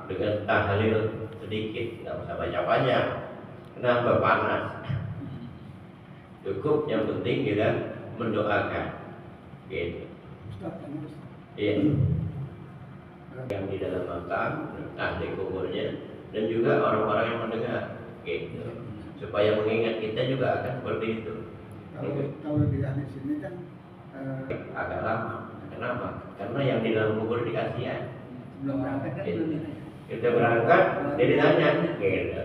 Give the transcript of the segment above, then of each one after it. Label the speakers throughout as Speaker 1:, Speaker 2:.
Speaker 1: dengan tahlil sedikit, nggak usah banyak-banyak. Kenapa? Panas. Cukup yang penting kita mendoakan. Gitu. Iya. Yang di dalam makam, ahli kuburnya, dan juga orang-orang yang mendengar. Gitu. Supaya mengingat kita juga akan seperti itu.
Speaker 2: Kalau di sini kan
Speaker 1: agak lama. Kenapa? Karena yang di dalam kubur dikasihan.
Speaker 2: belum berangkat kan
Speaker 1: Gitu.
Speaker 2: belum ditanya.
Speaker 1: Kita berangkat, dia ditanya. Gitu.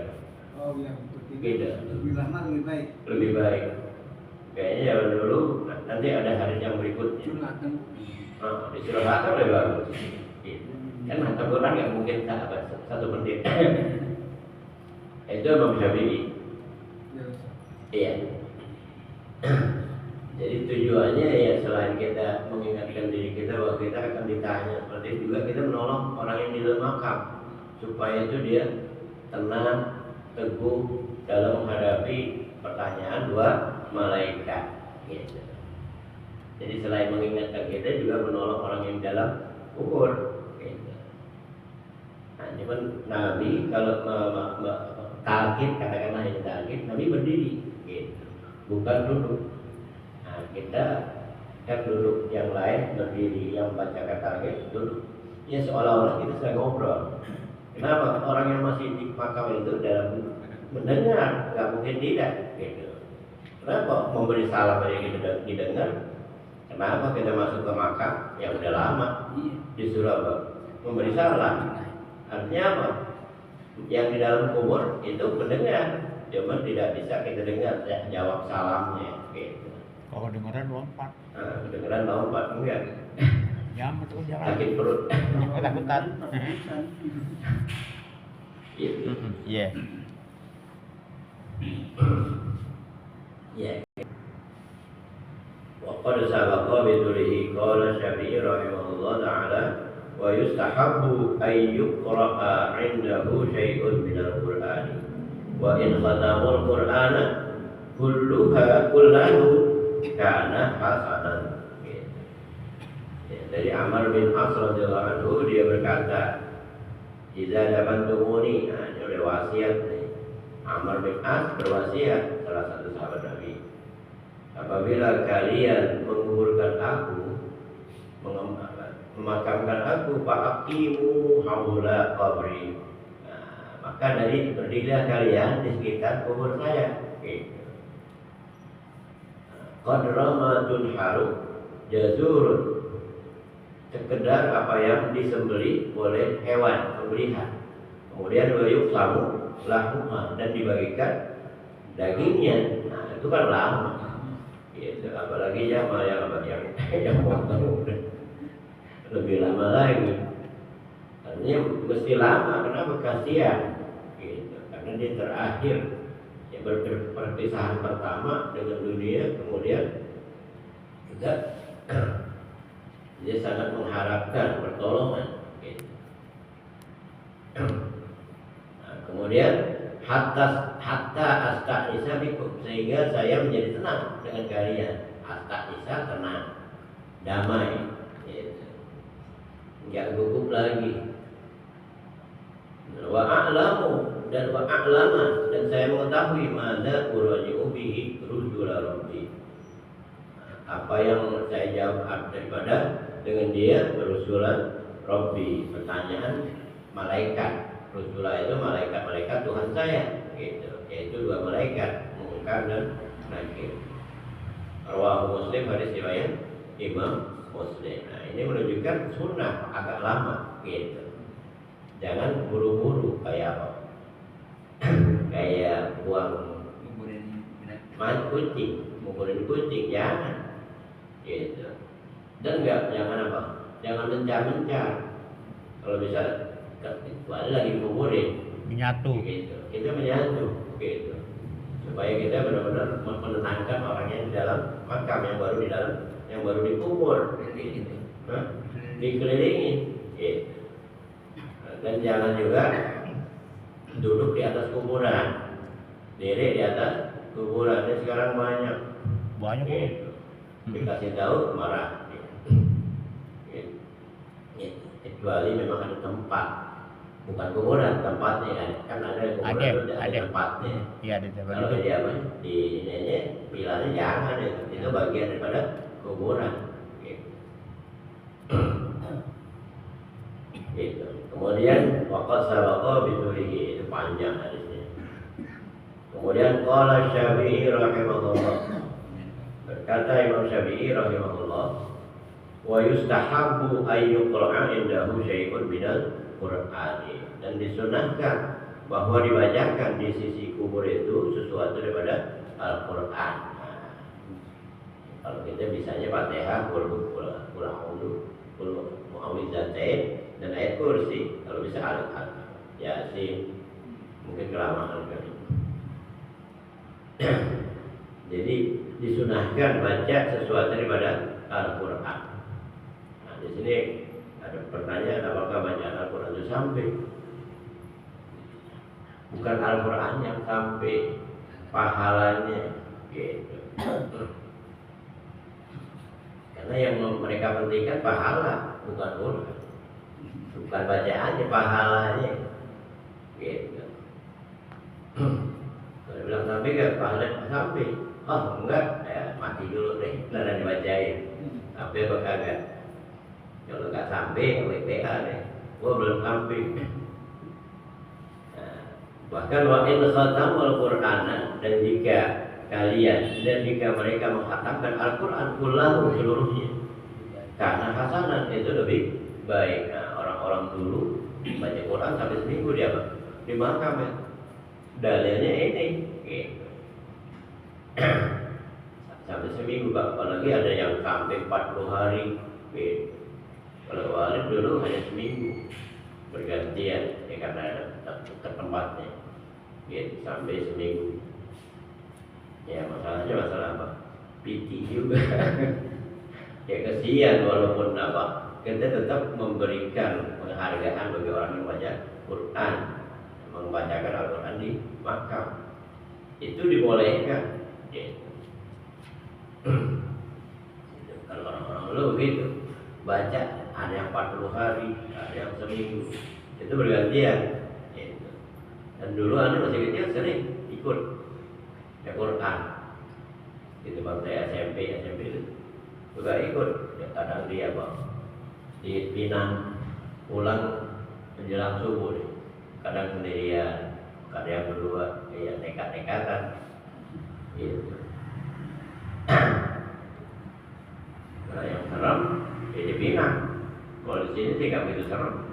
Speaker 2: Oh iya betul.
Speaker 1: Gitu.
Speaker 2: Lebih lama lebih baik.
Speaker 1: Lebih baik. Kayaknya zaman dulu nanti ada hari yang berikutnya.
Speaker 2: Curhatan.
Speaker 1: Disuruh baca lebih bagus. Gitu. Kan hantar Quran nggak mungkin sahabat 1 menit. Itu Imam Syafi'i. Iya. Jadi tujuannya ya selain kita mengingatkan diri kita bahwa kita akan ditanya, seperti itu juga kita menolong orang yang di dalam makam supaya itu dia tenang, teguh dalam menghadapi pertanyaan dua malaikat. Gitu. Jadi selain mengingatkan kita juga menolong orang yang dalam kubur. Gitu. Nah, cuman Nabi kalau target, katakanlah ini target, Nabi berdiri, gitu. Bukan duduk. Nah, kita kan duduk, yang lain berdiri, yang baca target duduk. Ya seolah-olah kita sedang ngobrol. Kenapa? Orang yang masih di makam itu dalam mendengar, nggak mungkin tidak. Gitu. Kenapa? Memberi salam aja kita didengar. Kenapa kita masuk ke makam yang udah lama disuruh apa? Memberi salam. Artinya apa? Yang di dalam kubur itu mendengar, cuma tidak bisa kita dengar jawab salamnya. Gitu.
Speaker 3: Kalau dengeran lompat.
Speaker 1: Kedengeran lompat enggak?
Speaker 3: Ya betul jangan.
Speaker 1: Sakit perut.
Speaker 3: Ketakutan.
Speaker 1: Gitu.
Speaker 3: Iya.
Speaker 1: Ya. Waqad sabaqa bidulihi qala Syafi'i rahimahullah ta'ala wa yustahabbu ay yuqra'a 'indahu syai'un minal Qur'ani wa in khatamul Qur'ana kullahu kana hasanan. Ya, dari Amr bin As radhiyallahu anhu dia berkata, "Idza dafantumuni," nah ini udah wasiat nih. Amr bin As berwasiat, salah satu sahabat Nabi, apabila kalian menguburkan aku, memakamkan aku, fa'aqimu haula qabri. Nah, maka dari berdirilah kalian di sekitar kubur saya. Gitu. Qadra ma tunharu jazurun, sekedar apa yang disembelih oleh hewan pembelihan. Kemudian wayuk samu lahuma, dan dibagikan dagingnya. Nah itu kan lama. Gitu. Apalagi yang potong lebih lama lagi. Artinya mesti lama. Kenapa? Kasihan. Gitu. Karena dia terakhir yang perpisahan pertama dengan dunia, kemudian juga dia sangat mengharapkan pertolongan. Gitu. Nah, kemudian hatta asta'nisa bikum, sehingga saya menjadi tenang dengan kalian. Asta'nisa, tenang, damai, gitu. Enggak gugup lagi. Wa a'lamu, dan wa a'lama, dan saya mengetahui madza uraji'u bihi rujula rabbi, apa yang saya jawab daripada dengan dia berusulan Rabbi, pertanyaan malaikat. Rusula itu malaikat-malaikat Tuhan saya, gitu. Yaitu 2 malaikat, Munkar dan Nakir. Rawahu Muslim, hadis riwayat Imam Muslim. Nah, ini menunjukkan sunnah agak lama, gitu. Jangan buru-buru kayak apa? Kayak buang mukulin kucing, jangan. Gitu. Dan jangan apa? Jangan mencar-mencar. Kalau bisa, kecuali lagi kuburin,
Speaker 3: Menyatu.
Speaker 1: gitu. Kita menyatu, gitu. Supaya kita benar-benar menenangkan orang yang di dalam makam, yang baru dikubur, gitu. Dikelilingi, gitu. Dan jangan juga duduk di atas kuburan, diri di atas kuburan. Ini sekarang banyak. Gitu. Dikasih tahu marah. Gitu. Kecuali memang ada tempat bukan kuburan, tempatnya kan ada kuburan itu ada tempatnya.
Speaker 3: Iya, ada tempat
Speaker 1: Kalau
Speaker 3: duduk.
Speaker 1: di apa di ini pilarnya jangan itu bagian daripada kuburan. Gitu. Gitu. Kemudian waqad sabaqa bitulihi, itu panjang hadisnya. Kemudian qala Syafi'i rahimahullah, berkata Imam Syafi'i rahimahullah, wa yustahabbu ay yuqra'a indahu syai'un minal Qur'ani, dan disunahkan bahwa dibacakan di sisi kubur itu sesuatu daripada Al-Qur'an. Nah, kalau kita bisanya Fatihah, qul a'udzu, qul mu'awwidzatain, dan ayat kursi. Kalau bisa Al Yasin, mungkin kelamaan kali. Jadi disunahkan baca sesuatu daripada Al-Qur'an. Nah, di sini ada pertanyaan, apakah bacaan Al-Quran itu sampai? Bukan Al-Quran yang sampai, pahalanya gitu. Karena yang mereka pentingkan pahala, bukan Quran. Bukan bacaannya, pahalanya gitu. Kalau bilang sampai kan pahalanya sampai. Oh enggak, ya mati dulu deh, nggak dibacain. Sampai apa kagak? Kalau nggak sampai, WPA deh, gua belum sampai. Nah, bahkan wa in khatamul Qur'ana, dan jika kalian dan jika mereka menghatamkan Al-Quran kullahu seluruhnya, karena hasanah itu lebih baik. Nah, orang-orang dulu baca Quran sampai seminggu dia apa? Di makam ya. Dalilnya ini, gitu. Sampai seminggu, apalagi ada yang sampai 40 hari, gitu. Kalau walid dulu hanya seminggu bergantian, ya karena ke tempatnya, gitu, sampai seminggu. Ya masalahnya masalah apa? Piti juga. Ya kesian walaupun apa, kita tetap memberikan penghargaan bagi orang yang baca Quran, membacakan Al-Quran di makam. Itu dibolehkan, gitu. Kalau orang-orang dulu begitu, baca ada yang 40 hari, ada yang seminggu, itu bergantian, gitu. Dan dulu anda masih kecil sering ikut ya Quran, gitu. Bangsa SMP itu juga ikut, ya kadang dia di Pinang pulang menjelang subuh, kadang sendirian, kadang yang berdua, ya nekat-nekatan, gitu. Nah yang serem ya di Pinang. Kalau di sini sih nggak begitu serem.